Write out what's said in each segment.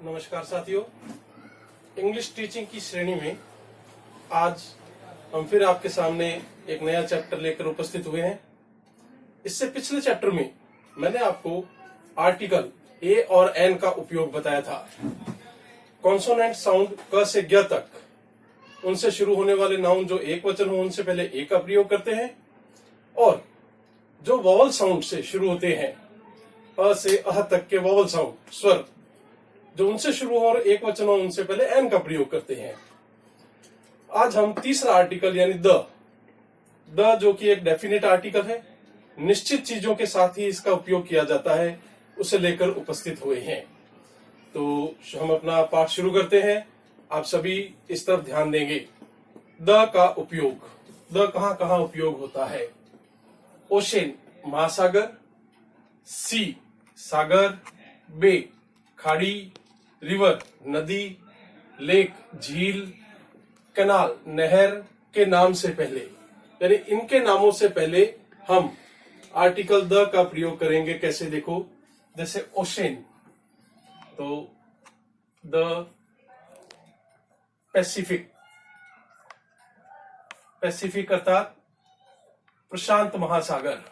नमस्कार साथियों, English teaching की श्रेणी में आज हम फिर आपके सामने एक नया चैप्टर लेकर उपस्थित हुए हैं। इससे पिछले चैप्टर में मैंने आपको आर्टिकल ए और एन का उपयोग बताया था। कॉन्सोनेंट साउंड क से ज्ञ तक, उनसे शुरू होने वाले नाउन जो एक वचन हो उनसे पहले ए का प्रयोग करते हैं, और जो वॉवल साउंड से शुरू होते हैं, अ से अह तक के वॉवल साउंड स्वर जो उनसे शुरू हो और एक वचन हो उनसे पहले एन का प्रयोग करते हैं। आज हम तीसरा आर्टिकल यानी द जो कि एक डेफिनेट आर्टिकल है, निश्चित चीजों के साथ ही इसका उपयोग किया जाता है, उसे लेकर उपस्थित हुए हैं। तो हम अपना पाठ शुरू करते हैं। आप सभी इस तरफ ध्यान देंगे। द का उपयोग, द कहां कहां उपयोग होता है। ओशन महासागर, सी सागर, बे खाड़ी, रिवर नदी, लेक झील, कैनाल नहर के नाम से पहले, यानी इनके नामों से पहले हम आर्टिकल द का प्रयोग करेंगे। कैसे देखो, जैसे ओशन, तो द पैसिफिक, पैसिफिक अर्थात प्रशांत महासागर।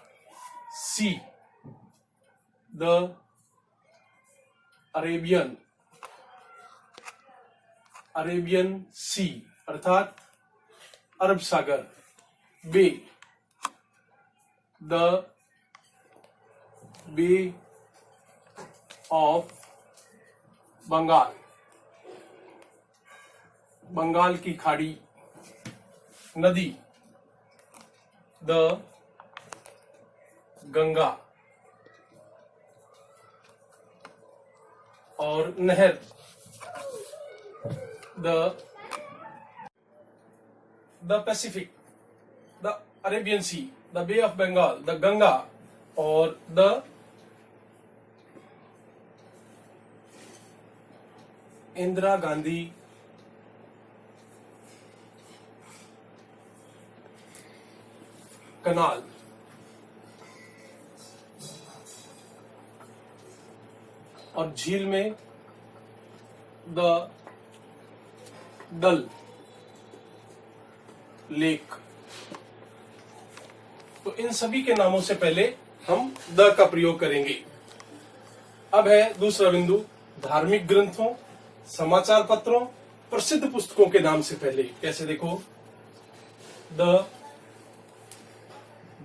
Sea the Arabian, Arabian sea अर्थात अरब सागर। Bay the bay of Bengal, Bengal की खाड़ी। नदी द गंगा, और नहर the Pacific, the Arabian sea, the bay of Bengal, the Ganga, और द इंदिरा गांधी कनाल। और झील में द डल लेक। तो इन सभी के नामों से पहले हम द का प्रयोग करेंगे। अब है दूसरा बिंदु, धार्मिक ग्रंथों, समाचार पत्रों, प्रसिद्ध पुस्तकों के नाम से पहले। कैसे देखो, द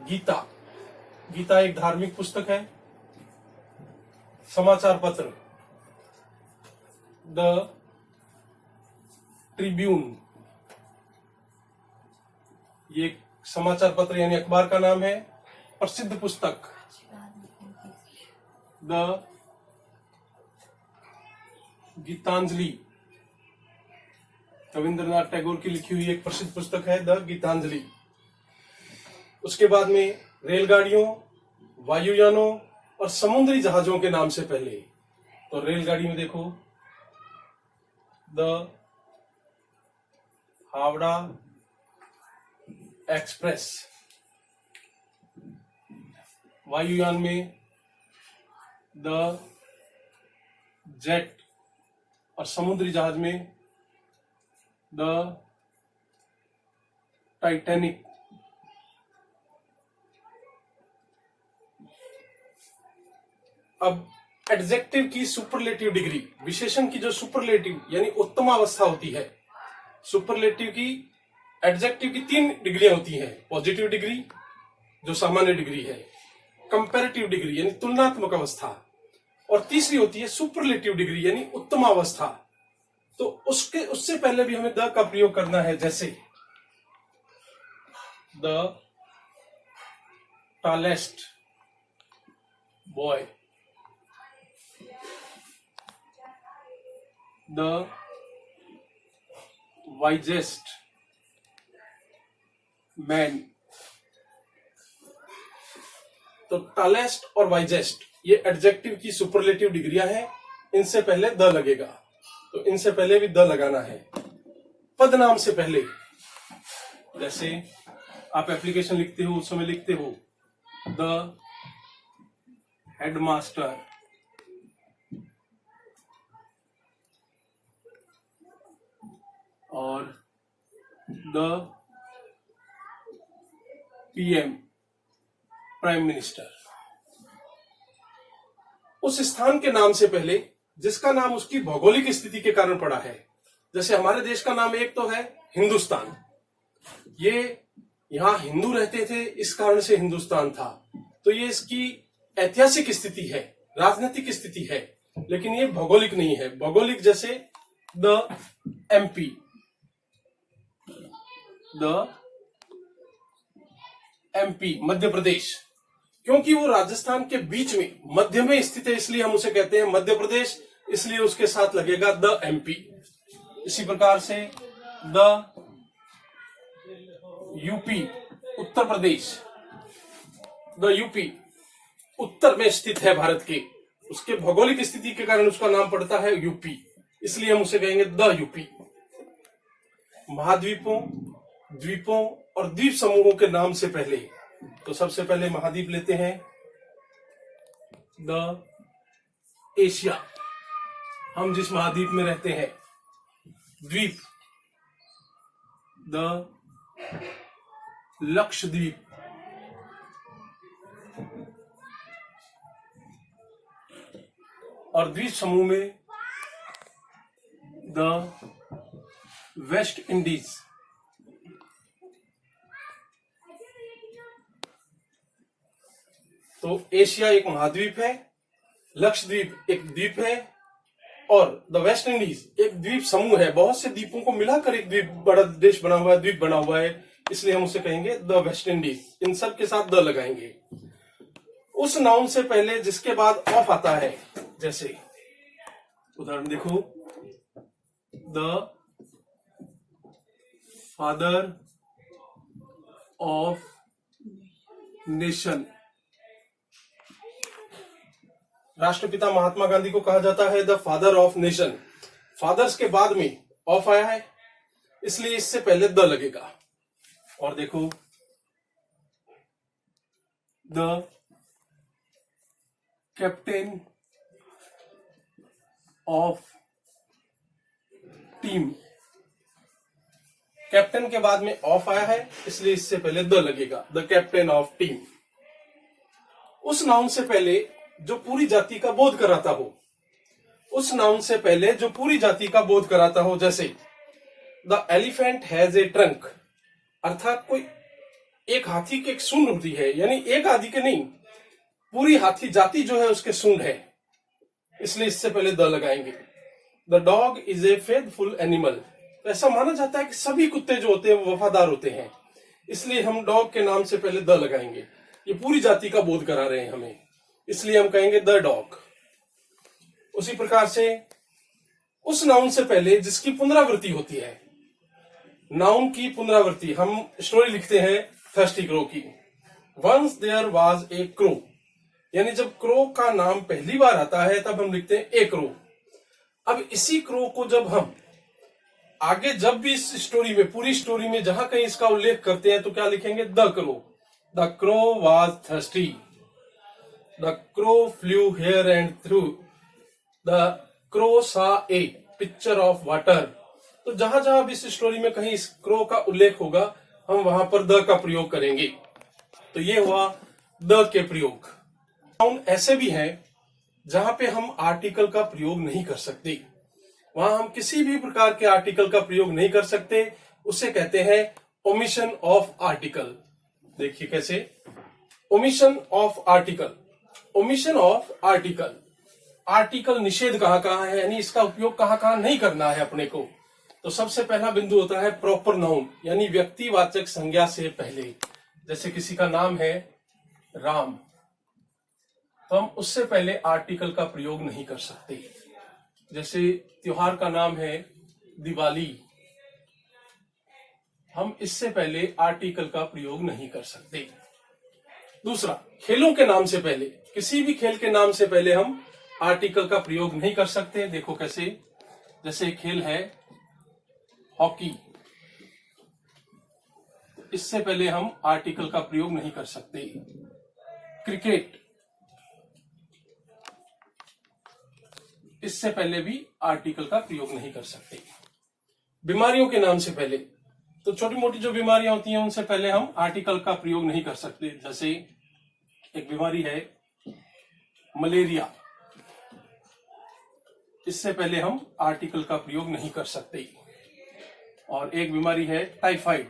गीता, गीता एक धार्मिक पुस्तक है। समाचार पत्र द ट्रिब्यून, ये समाचार पत्र यानी अखबार का नाम है। प्रसिद्ध पुस्तक द गीतांजलि, रविंद्रनाथ टैगोर की लिखी हुई एक प्रसिद्ध पुस्तक है द गीतांजलि। उसके बाद में रेलगाड़ियों, वायुयानों और समुद्री जहाजों के नाम से पहले, तो रेलगाड़ी में देखो द हावड़ा एक्सप्रेस। वायुयान में द जेट, और समुद्री जहाज में द टाइटैनिक। अब एडजेक्टिव की सुपरलेटिव डिग्री, विशेषण की जो सुपरलेटिव यानी उत्तम अवस्था होती है, सुपरलेटिव की, एडजेक्टिव की 3 डिग्रियां होती हैं। पॉजिटिव डिग्री जो सामान्य डिग्री है, कंपैरेटिव डिग्री यानी तुलनात्मक अवस्था, और तीसरी होती है सुपरलेटिव डिग्री यानी उत्तम अवस्था। तो उससे पहले भी हमें द का प्रयोग करना है। जैसे the tallest boy, the wisest man. तो टॉलेस्ट और वाइजेस्ट ये एडजेक्टिव की सुपरलेटिव डिग्रियां हैं, इनसे पहले द लगेगा, तो इनसे पहले भी द लगाना है। पदनाम से पहले, जैसे आप एप्लीकेशन लिखते हो उस समय लिखते हो the headmaster, the PM, prime minister. उस स्थान के नाम से पहले जिसका नाम उसकी भौगोलिक स्थिति के कारण पड़ा है। जैसे हमारे देश का नाम एक तो है हिंदुस्तान, ये यहां हिंदू रहते थे इस कारण से हिंदुस्तान था, तो ये इसकी ऐतिहासिक स्थिति है, राजनीतिक स्थिति है, लेकिन ये भौगोलिक नहीं है। भौगोलिक जैसे the MP, the MP Madhya Pradesh, क्योंकि वो राजस्थान के बीच में मध्य में स्थित है इसलिए हम उसे कहते हैं मध्य प्रदेश, इसलिए उसके साथ लगेगा द एमपी। इसी प्रकार से the UP, Uttar Pradesh, the UP उत्तर में स्थित है भारत के, उसके भौगोलिक स्थिति के कारण उसका नाम पड़ता है यूपी, इसलिए हम उसे कहेंगे द यूपी। महाद्वीपों, द्वीपों और द्वीप समूहों के नाम से पहले, तो सबसे पहले महाद्वीप लेते हैं द एशिया, हम जिस महाद्वीप में रहते हैं। द्वीप द लक्षद्वीप, और द्वीप समूह में द वेस्ट इंडीज। तो एशिया एक महाद्वीप है, लक्षद्वीप एक द्वीप है, और द वेस्ट इंडीज एक द्वीप समूह है। बहुत से द्वीपों को मिलाकर एक द्वीप बड़ा देश बना हुआ है, द्वीप बना हुआ है, इसलिए हम उसे कहेंगे द वेस्ट इंडीज। इन सब के साथ द लगाएंगे। उस नाउन से पहले जिसके बाद ऑफ आता है, जैसे उदाहरण देखो, द फादर ऑफ नेशन। राष्ट्रपिता महात्मा गांधी को कहा जाता है the father of nation. Fathers के बाद में ऑफ आया है, इसलिए इससे पहले द लगेगा। और देखो, the captain of team. Captain के बाद में ऑफ आया है, इसलिए इससे पहले द लगेगा, द कैप्टन ऑफ टीम। उस नाउन से पहले जो पूरी जाति का बोध कराता हो, उस नाउन से पहले जो पूरी जाति का बोध कराता हो, जैसे the elephant has a trunk, अर्थात कोई एक हाथी की एक सूंड होती है, यानी एक आदि के नहीं, पूरी हाथी जाति जो है उसके सूंड है, इसलिए इससे पहले द लगाएंगे। The dog is a faithful animal, ऐसा माना जाता है कि सभी कुत्ते जो होते हैं वो वफादार होते हैं, इसलिए हम डॉग के नाम से पहले द लगाएंगे। ये पूरी जाति का बोध करा रहे हैं हमें, इसलिए हम कहेंगे द डॉग। उसी प्रकार से उस नाउन से पहले जिसकी पुनरावृत्ति होती है, नाउन की पुनरावृत्ति, हम स्टोरी लिखते हैं थर्स्टी क्रो की। Once there was a crow, यानी जब क्रो का नाम पहली बार आता है तब हम लिखते हैं ए क्रो। अब इसी क्रो को जब हम आगे जब भी इस स्टोरी में, पूरी स्टोरी में जहां कहीं इसका उल्लेख करते हैं तो क्या लिखेंगे, the crow. The crow was thirsty, the crow flew here and through, the crow सा ए पिक्चर ऑफ वाटर। तो जहां जहां भी इस स्टोरी में कहीं इस क्रो का उल्लेख होगा हम वहां पर द का प्रयोग करेंगे। तो ये हुआ द के प्रयोग। नाउन ऐसे भी हैं जहां पे हम आर्टिकल का प्रयोग नहीं कर सकते, वहां हम किसी भी प्रकार के आर्टिकल का प्रयोग नहीं कर सकते, उसे कहते हैं ओमिशन ऑफ आर्टिकल। देखिए कैसे, omission of article. Omission of article, article निषेध कहां कहां है, यानी इसका उपयोग कहां कहां नहीं करना है अपने को। तो सबसे पहला बिंदु होता है प्रॉपर नाउन, यानी व्यक्तिवाचक संज्ञा से पहले। जैसे किसी का नाम है राम, तो हम उससे पहले आर्टिकल का प्रयोग नहीं कर सकते। जैसे त्योहार का नाम है दिवाली, हम इससे पहले आर्टिकल का प्रयोग नहीं कर सकते। दूसरा, खेलों के नाम से पहले, किसी भी खेल के नाम से पहले हम आर्टिकल का प्रयोग नहीं कर सकते। देखो कैसे, जैसे खेल है हॉकी, इससे पहले हम आर्टिकल का प्रयोग नहीं कर सकते। क्रिकेट, इससे पहले भी आर्टिकल का प्रयोग नहीं कर सकते। बीमारियों के नाम से पहले, तो छोटी मोटी जो बीमारियां होती हैं उनसे पहले हम आर्टिकल का प्रयोग नहीं कर सकते। जैसे एक बीमारी है मलेरिया, इससे पहले हम आर्टिकल का प्रयोग नहीं कर सकते। और एक बीमारी है टाइफाइड,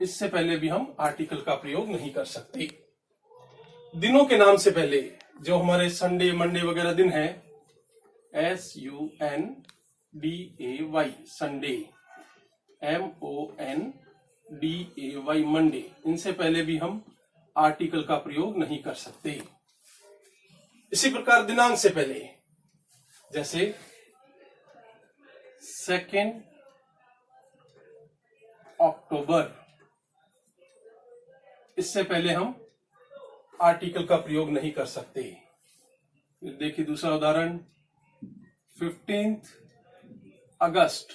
इससे पहले भी हम आर्टिकल का प्रयोग नहीं कर सकते। दिनों के नाम से पहले जो हमारे संडे मंडे वगैरह दिन है, SUNDAY संडे, MONDAY मंडे, इनसे पहले भी हम आर्टिकल का प्रयोग नहीं कर सकते। इसी प्रकार दिनांक से पहले, जैसे 2 अक्टूबर, इससे पहले हम आर्टिकल का प्रयोग नहीं कर सकते। फिर देखिए दूसरा उदाहरण 15 अगस्त,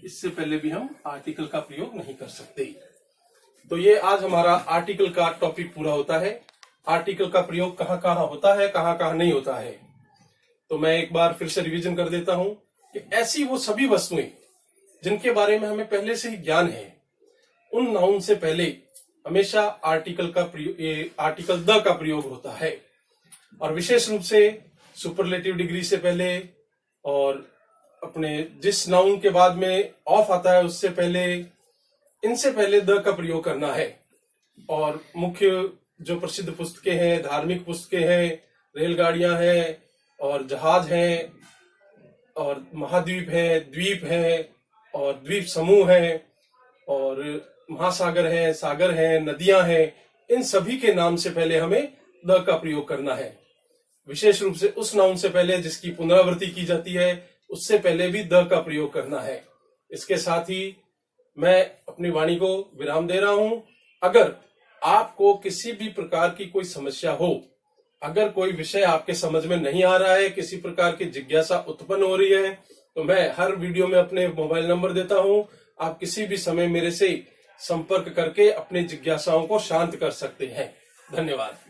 इससे पहले भी हम आर्टिकल का प्रयोग नहीं कर सकते। तो ये आज हमारा आर्टिकल का टॉपिक पूरा होता है। आर्टिकल का प्रयोग कहाँ कहाँ होता है, कहाँ कहाँ नहीं होता है। तो मैं एक बार फिर से रिवीजन कर देता हूं कि ऐसी वो सभी वस्तुएं जिनके बारे में हमें पहले से ही ज्ञान है, उन नाउन से पहले हमेशा आर्टिकल का प्रयोग, आर्टिकल द का प्रयोग होता है। और विशेष रूप से सुपरलेटिव डिग्री से पहले और अपने जिस नाउन के बाद में ऑफ आता है उससे पहले, इनसे पहले द का प्रयोग करना है। और मुख्य जो प्रसिद्ध पुस्तकें हैं, धार्मिक पुस्तकें हैं, रेलगाड़ियां हैं और जहाज हैं और महाद्वीप हैं, द्वीप हैं और द्वीप समूह हैं और महासागर हैं, सागर हैं, नदियां हैं, इन सभी के नाम से पहले हमें द का प्रयोग करना है। विशेष रूप से उस नाउन से पहले जिसकी पुनरावृत्ति की जाती है, उससे पहले भी द का प्रयोग करना है। इसके साथ ही मैं अपनी वाणी को विराम दे रहा हूं। अगर आपको किसी भी प्रकार की कोई समस्या हो, अगर कोई विषय आपके समझ में नहीं आ रहा है, किसी प्रकार की जिज्ञासा उत्पन्न हो रही है, तो मैं हर वीडियो में अपने मोबाइल नंबर देता हूं। आप किसी भी समय मेरे से संपर्क करके अपनी जिज्ञासाओं को शांत कर सकते हैं। धन्यवाद।